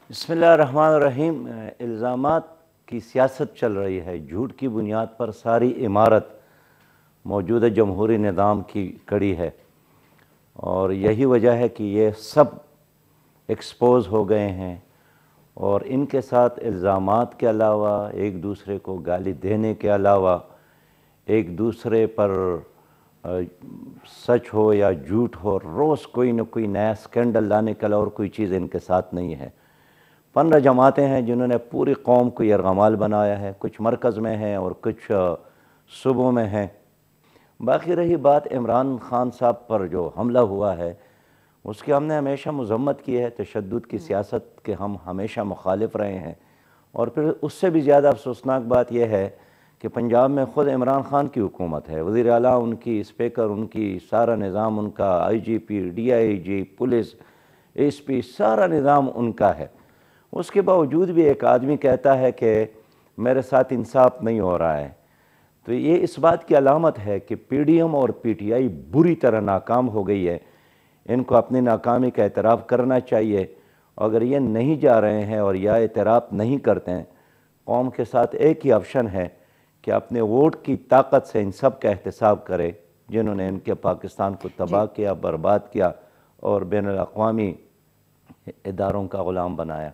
बिस्मिल्लाहिर्रहमानिर्रहीम। इल्ज़ामात की सियासत चल रही है, झूठ की बुनियाद पर सारी इमारत मौजूदा जमहूरी निज़ाम की कड़ी है और यही वजह है कि ये सब एक्सपोज़ हो गए हैं। और इनके साथ इल्ज़ामात के अलावा, एक दूसरे को गाली देने के अलावा, एक दूसरे पर सच हो या झूठ हो, रोज़ कोई न कोई नया स्कैंडल लाने के अलावा और कोई चीज़ इनके साथ नहीं है। 15 जमातें हैं जिन्होंने पूरी कौम को यरगमाल बनाया है, कुछ मरकज़ में हैं और कुछ सूबों में हैं। बाकी रही बात इमरान खान साहब पर जो हमला हुआ है, उसकी हमने हमेशा मज़म्मत की है। तशद्दुद की सियासत के हम हमेशा मुखालिफ रहे हैं। और फिर उससे भी ज़्यादा अफसोसनाक बात यह है कि पंजाब में ख़ुद इमरान खान की हुकूमत है, वज़ीर आला उनकी, स्पीकर उनकी, सारा निज़ाम उनका, IGP, DIG, पुलिस, SP, सारा निज़ाम उनका है। उसके बावजूद भी एक आदमी कहता है कि मेरे साथ इंसाफ नहीं हो रहा है, तो ये इस बात की अलामत है कि PDM और PTI बुरी तरह नाकाम हो गई है। इनको अपनी नाकामी का एतराफ़ करना चाहिए। अगर ये नहीं जा रहे हैं और या एतराफ़ नहीं करते हैं, कौम के साथ एक ही ऑप्शन है कि अपने वोट की ताकत से इन सब का एहतसाब करे जिन्होंने इनके पाकिस्तान को तबाह किया, बर्बाद किया और बैनुल-अक़वामी इदारों का ग़ुलाम बनाया।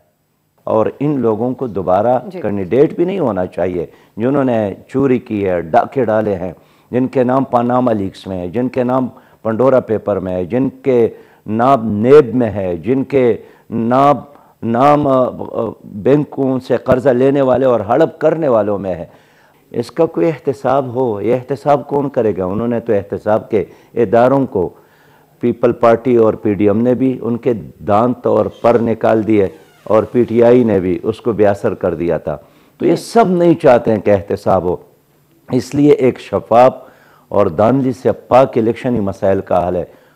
और इन लोगों को दोबारा कैंडिडेट भी नहीं होना चाहिए जिन्होंने चोरी की है, डाके डाले हैं, जिनके नाम पानामा लीक्स में है, जिनके नाम पंडोरा पेपर में है, जिनके नाम नेब में है, जिनके नाम बैंकों से कर्जा लेने वाले और हड़प करने वालों में है। इसका कोई एहतसाब हो, ये एहतसाब कौन करेगा? उन्होंने तो एहतसाब के इदारों को पीपल पार्टी और PDM ने भी उनके दांत और पर निकाल दिए और PTI ने भी उसको बेअसर कर दिया था। तो ये सब नहीं चाहते हैं कि एहतसाब हो। इसलिए एक शफाफ और धांधली से पाक इलेक्शनी मसाइल का हल है।